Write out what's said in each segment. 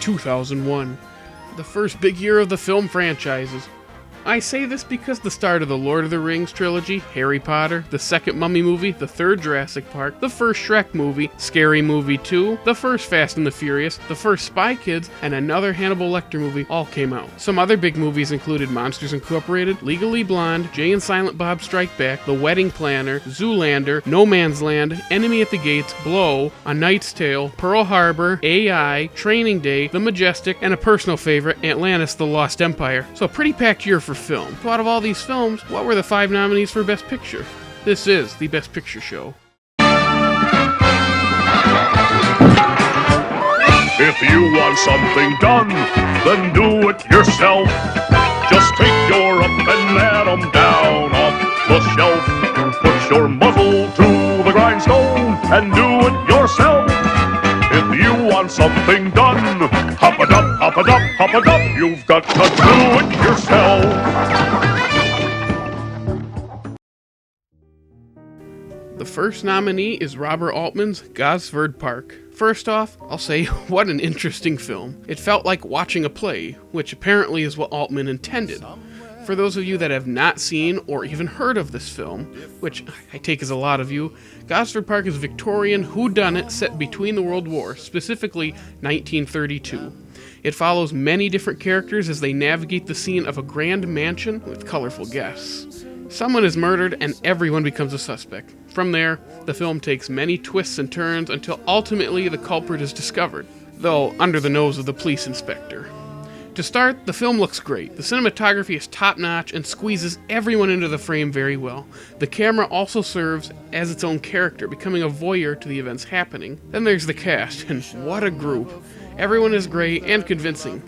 2001, the first big year of the film franchises. I say this because the start of the Lord of the Rings trilogy, Harry Potter, the second Mummy movie, the third Jurassic Park, the first Shrek movie, Scary Movie 2, the first Fast and the Furious, the first Spy Kids, and another Hannibal Lecter movie all came out. Some other big movies included Monsters Incorporated, Legally Blonde, Jay and Silent Bob Strike Back, The Wedding Planner, Zoolander, No Man's Land, Enemy at the Gates, Blow, A Knight's Tale, Pearl Harbor, AI, Training Day, The Majestic, and a personal favorite, Atlantis, The Lost Empire. So a pretty packed year for film. So out of all these films, what were the 5 nominees for Best Picture? This is the Best Picture Show. If you want something done, then do it yourself. Just take your up and atom down off the shelf. Put your muzzle to the grindstone and do it yourself. If you want something done, hop it up, hop it up, hop it up. You've got to do it yourself. The first nominee is Robert Altman's Gosford Park. First off, I'll say, what an interesting film. It felt like watching a play, which apparently is what Altman intended. For those of you that have not seen or even heard of this film, which I take as a lot of you, Gosford Park is a Victorian whodunit set between the World Wars, specifically 1932. It follows many different characters as they navigate the scene of a grand mansion with colorful guests. Someone is murdered and everyone becomes a suspect. From there, the film takes many twists and turns until ultimately the culprit is discovered, though under the nose of the police inspector. To start, the film looks great. The cinematography is top-notch and squeezes everyone into the frame very well. The camera also serves as its own character, becoming a voyeur to the events happening. Then there's the cast, and what a group. Everyone is great and convincing,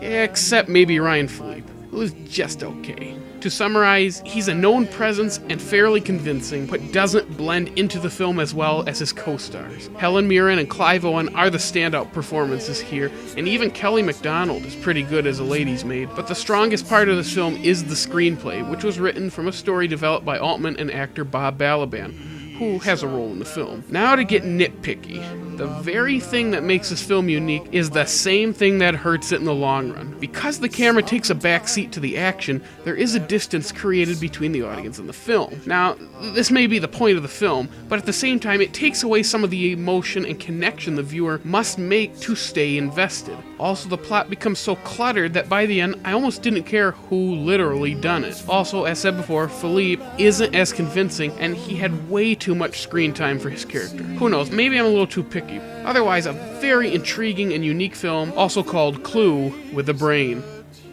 except maybe Ryan Philippe, who is just okay. To summarize, he's a known presence and fairly convincing, but doesn't blend into the film as well as his co-stars. Helen Mirren and Clive Owen are the standout performances here, and even Kelly MacDonald is pretty good as a lady's maid. But the strongest part of this film is the screenplay, which was written from a story developed by Altman and actor Bob Balaban, who has a role in the film. Now to get nitpicky. The very thing that makes this film unique is the same thing that hurts it in the long run. Because the camera takes a backseat to the action, there is a distance created between the audience and the film. Now, this may be the point of the film, but at the same time, it takes away some of the emotion and connection the viewer must make to stay invested. Also, the plot becomes so cluttered that by the end, I almost didn't care who literally done it. Also, as said before, Philippe isn't as convincing, and he had way too much screen time for his character. Who knows, maybe I'm a little too picky. Otherwise, a very intriguing and unique film, also called Clue with a Brain.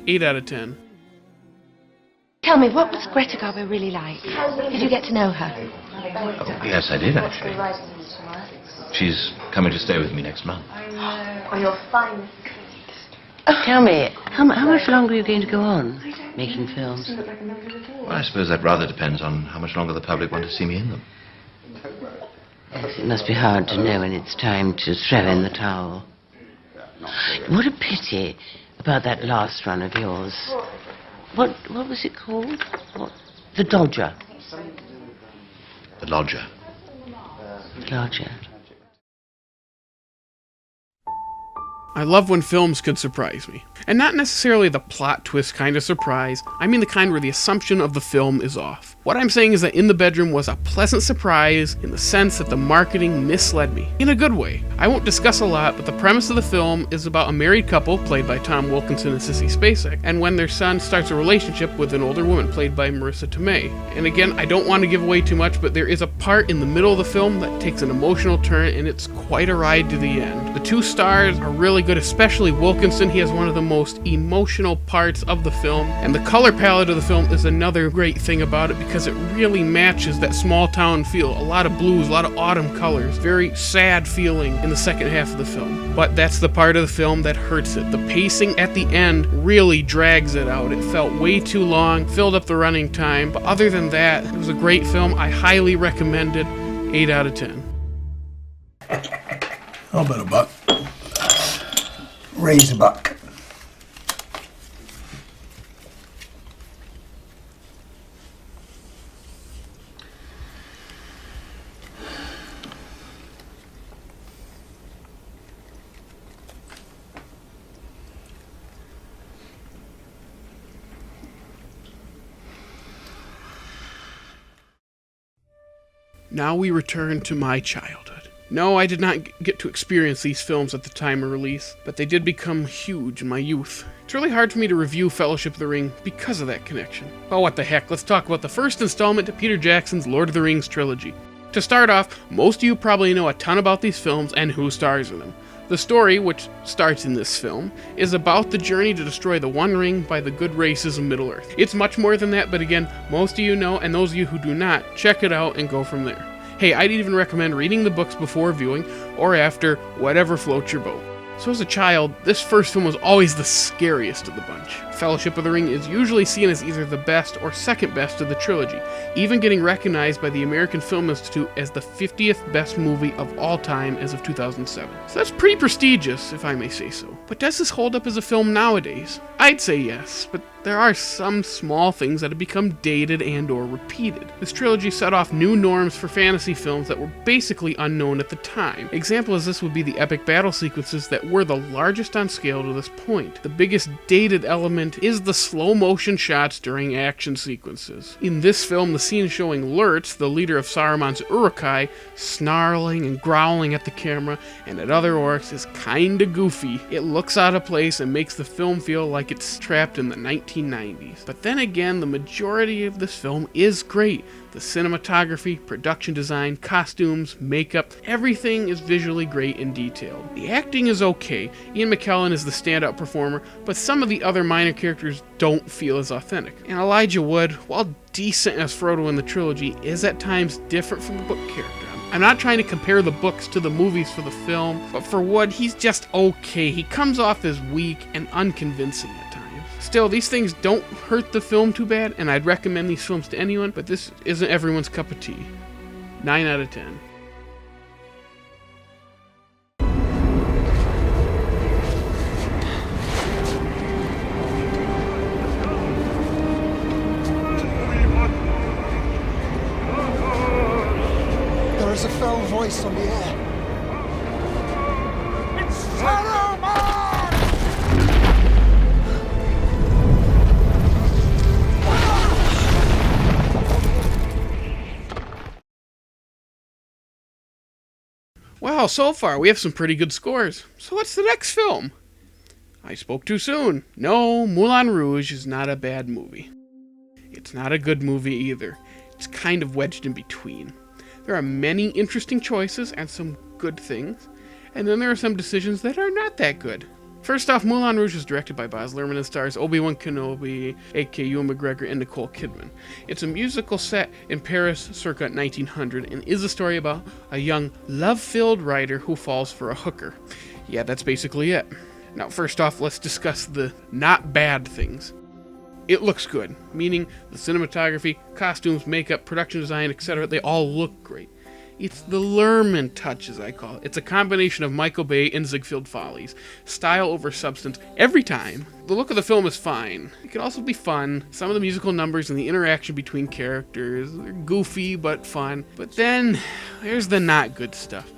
8 out of 10. Tell me, what was Greta Garbo really like? Did you get to know her? Oh, yes, I did, actually. She's coming to stay with me next month. Oh, you're fine. Tell me, how much longer are you going to go on making films? Well, I suppose that rather depends on how much longer the public want to see me in them. Yes, it must be hard to know when it's time to throw in the towel. What a pity about that last run of yours. What was it called? The Dodger. The Lodger. Lodger. I love when films could surprise me. And not necessarily the plot twist kind of surprise, I mean the kind where the assumption of the film is off. What I'm saying is that In the Bedroom was a pleasant surprise in the sense that the marketing misled me. In a good way. I won't discuss a lot, but the premise of the film is about a married couple, played by Tom Wilkinson and Sissy Spacek, and when their son starts a relationship with an older woman, played by Marissa Tomei. And again, I don't want to give away too much, but there is a part in the middle of the film that takes an emotional turn, and it's quite a ride to the end. The 2 stars are really good, especially Wilkinson. He has one of the most emotional parts of the film, and the color palette of the film is another great thing about it because it really matches that small town feel. A lot of blues, a lot of autumn colors, very sad feeling in the second half of the film. But that's the part of the film that hurts it. The pacing at the end really drags it out. It felt way too long, filled up the running time, but other than that, it was a great film. I highly recommend it. 8 out of 10. I'll bet a buck. Raise a buck. Now we return to my childhood. No, I did not get to experience these films at the time of release, but they did become huge in my youth. It's really hard for me to review Fellowship of the Ring because of that connection. Oh, what the heck, let's talk about the first installment to Peter Jackson's Lord of the Rings trilogy. To start off, most of you probably know a ton about these films and who stars in them. The story, which starts in this film, is about the journey to destroy the One Ring by the good races of Middle-earth. It's much more than that, but again, most of you know, and those of you who do not, check it out and go from there. Hey, I'd even recommend reading the books before viewing, or after, whatever floats your boat. So as a child, this first film was always the scariest of the bunch. Fellowship of the Ring is usually seen as either the best or second best of the trilogy, even getting recognized by the American Film Institute as the 50th best movie of all time as of 2007. So that's pretty prestigious, if I may say so. But does this hold up as a film nowadays? I'd say yes, but there are some small things that have become dated and or repeated. This trilogy set off new norms for fantasy films that were basically unknown at the time. Example as this would be the epic battle sequences that were the largest on scale to this point. The biggest dated element is the slow motion shots during action sequences. In this film, the scene showing Lurtz, the leader of Saruman's Uruk-hai, snarling and growling at the camera and at other orcs is kinda goofy. It looks out of place and makes the film feel like it's trapped in the 1990s. But then again, the majority of this film is great. The cinematography, production design, costumes, makeup, everything is visually great and detailed. The acting is okay. Ian McKellen is the standout performer, but some of the other minor characters don't feel as authentic. And Elijah Wood, while decent as Frodo in the trilogy, is at times different from the book character. I'm not trying to compare the books to the movies for the film, but for Wood, he's just okay. He comes off as weak and unconvincing at times. Still, these things don't hurt the film too bad, and I'd recommend these films to anyone, but this isn't everyone's cup of tea. 9 out of 10. There is a fell voice on the air. It's Saruman! Wow, so far we have some pretty good scores. So what's the next film? I spoke too soon. No, Moulin Rouge is not a bad movie. It's not a good movie either. It's kind of wedged in between. There are many interesting choices and some good things, and then there are some decisions that are not that good. First off, Moulin Rouge is directed by Baz Luhrmann and stars Obi-Wan Kenobi, aka Ewan McGregor, and Nicole Kidman. It's a musical set in Paris circa 1900 and is a story about a young, love-filled writer who falls for a hooker. Yeah, that's basically it. Now, first off, let's discuss the not bad things. It looks good, meaning the cinematography, costumes, makeup, production design, etc., they all look great. It's the Luhrmann touch, as I call it. It's a combination of Michael Bay and Ziegfeld Follies. Style over substance every time. The look of the film is fine. It can also be fun. Some of the musical numbers and the interaction between characters are goofy but fun. But then, there's the not good stuff.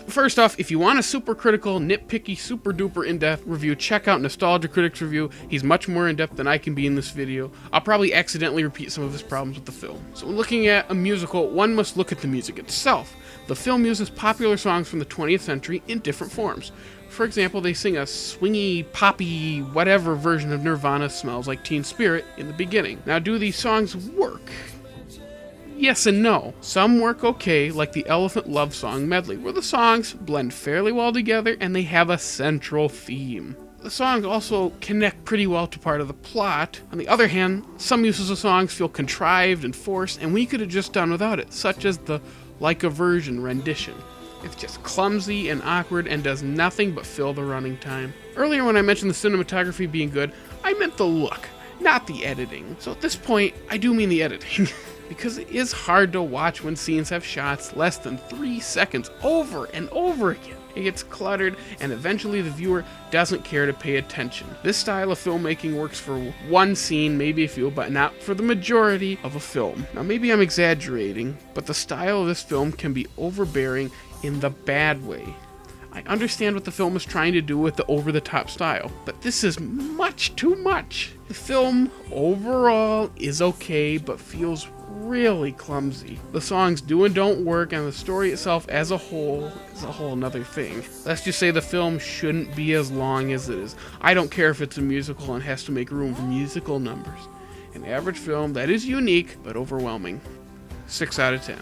First off, if you want a super critical, nitpicky, super duper in-depth review, check out Nostalgia Critic's review. He's much more in-depth than I can be in this video. I'll probably accidentally repeat some of his problems with the film. So when looking at a musical, one must look at the music itself. The film uses popular songs from the 20th century in different forms. For example, they sing a swingy, poppy, whatever version of Nirvana's Smells Like Teen Spirit in the beginning. Now, do these songs work? Yes and no. Some work okay, like the Elephant Love Song medley, where the songs blend fairly well together and they have a central theme. The songs also connect pretty well to part of the plot. On the other hand, some uses of songs feel contrived and forced, and we could have just done without it, such as the Like a Virgin rendition. It's just clumsy and awkward and does nothing but fill the running time. Earlier when I mentioned the cinematography being good, I meant the look, not the editing. So at this point, I do mean the editing. Because it is hard to watch when scenes have shots less than 3 seconds over and over again. It gets cluttered, and eventually the viewer doesn't care to pay attention. This style of filmmaking works for one scene, maybe a few, but not for the majority of a film. Now maybe I'm exaggerating, but the style of this film can be overbearing in the bad way. I understand what the film is trying to do with the over-the-top style, but this is much too much. The film overall is okay, but feels really clumsy. The songs do and don't work, and the story itself as a whole is a whole nother thing. Let's just say the film shouldn't be as long as it is. I don't care if it's a musical and has to make room for musical numbers. An average film that is unique but overwhelming. 6 out of 10.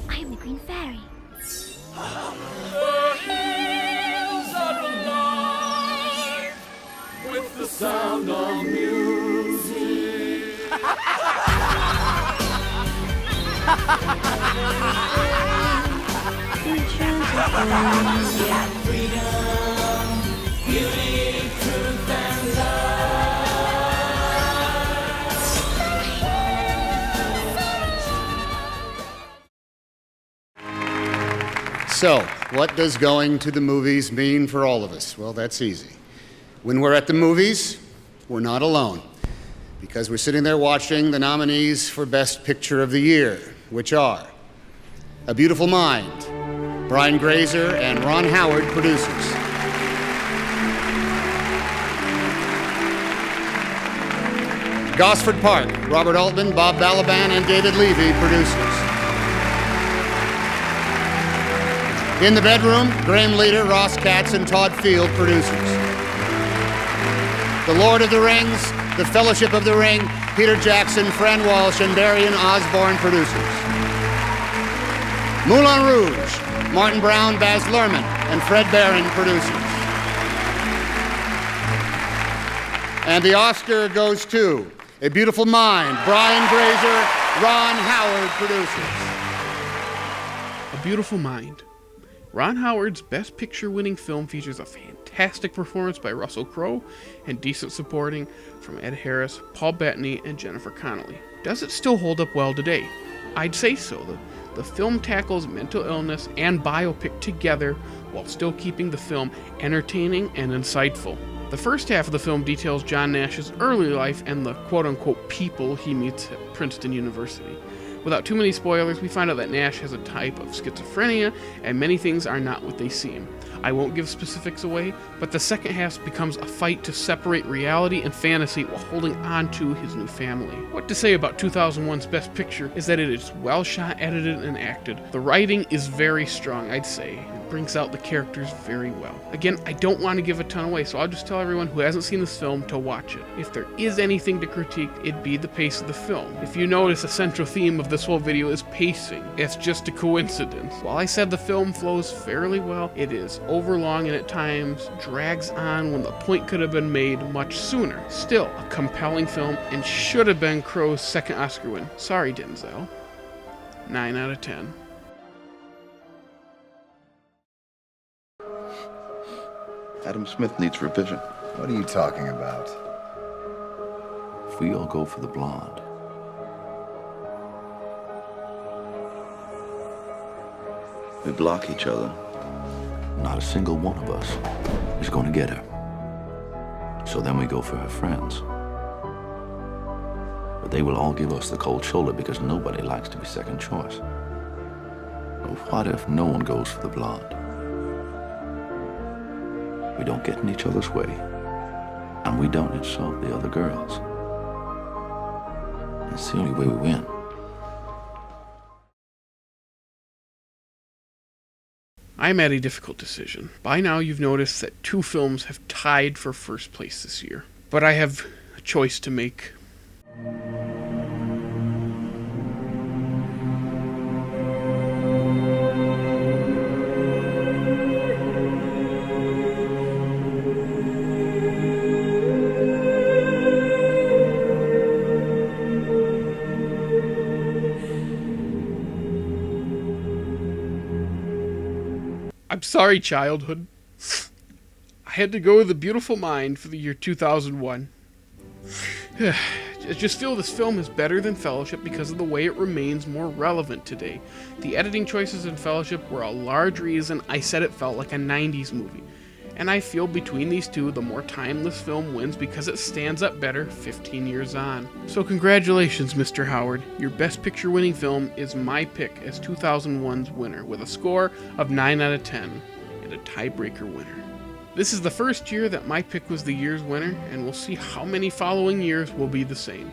I am the Green Fairy. The hills are alive with the sound of music. Freedom, beauty, truth, and love. So, what does going to the movies mean for all of us? Well, that's easy. When we're at the movies, we're not alone, because we're sitting there watching the nominees for Best Picture of the Year, which are A Beautiful Mind, Brian Grazer and Ron Howard, producers. Gosford Park, Robert Altman, Bob Balaban, and David Levy, producers. In the Bedroom, Graham Leader, Ross Katz, and Todd Field, producers. The Lord of the Rings, The Fellowship of the Ring, Peter Jackson, Fran Walsh, and Darian Osborne, producers. Moulin Rouge, Martin Brown, Baz Luhrmann, and Fred Barron, producers. And the Oscar goes to A Beautiful Mind, Brian Grazer, Ron Howard, producers. A Beautiful Mind. Ron Howard's Best Picture-winning film features a fantastic performance by Russell Crowe and decent supporting from Ed Harris, Paul Bettany, and Jennifer Connelly. Does it still hold up well today? I'd say so. The film tackles mental illness and biopic together while still keeping the film entertaining and insightful. The first half of the film details John Nash's early life and the quote-unquote people he meets at Princeton University. Without too many spoilers, we find out that Nash has a type of schizophrenia, and many things are not what they seem. I won't give specifics away, but the second half becomes a fight to separate reality and fantasy while holding on to his new family. What to say about 2001's Best Picture is that it is well shot, edited, and acted. The writing is very strong, I'd say. It brings out the characters very well. Again, I don't want to give a ton away, so I'll just tell everyone who hasn't seen this film to watch it. If there is anything to critique, it'd be the pace of the film. If you notice, a central theme of this whole video is pacing. It's just a coincidence. While I said the film flows fairly well, it is overlong and at times drags on when the point could have been made much sooner. Still, a compelling film and should have been Crowe's second Oscar win. Sorry, Denzel. 9 out of 10. Adam Smith needs revision. What are you talking about? If we all go for the blonde, we block each other. Not a single one of us is going to get her. So then we go for her friends. But they will all give us the cold shoulder because nobody likes to be second choice. But what if no one goes for the blonde? We don't get in each other's way, and we don't insult the other girls. It's the only way we win. I'm at a difficult decision. By now you've noticed that 2 films have tied for first place this year. But I have a choice to make. I'm sorry, childhood. I had to go with A Beautiful Mind for the year 2001. I just feel this film is better than Fellowship because of the way it remains more relevant today. The editing choices in Fellowship were a large reason I said it felt like a 90s movie. And I feel between these two, the more timeless film wins because it stands up better 15 years on. So congratulations, Mr. Howard. Your Best Picture winning film is my pick as 2001's winner with a score of 9 out of 10 and a tiebreaker winner. This is the first year that my pick was the year's winner, and we'll see how many following years will be the same.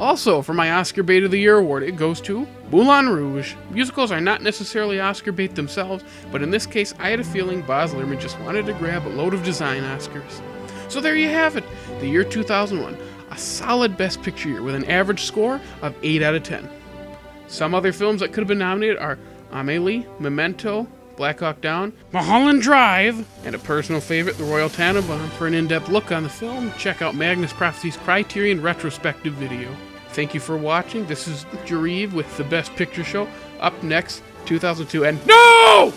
Also, for my Oscar Bait of the Year award, it goes to Moulin Rouge. Musicals are not necessarily Oscar bait themselves, but in this case, I had a feeling Baz Luhrmann just wanted to grab a load of design Oscars. So there you have it, the year 2001. A solid Best Picture year with an average score of 8 out of 10. Some other films that could have been nominated are Amélie, Memento, Black Hawk Down, Mulholland Drive, and a personal favorite, The Royal Tenenbaums. For an in-depth look on the film, check out Magnus Prophecy's Criterion retrospective video. Thank you for watching. This is Jareeve with the Best Picture Show. Up next, 2002, and no!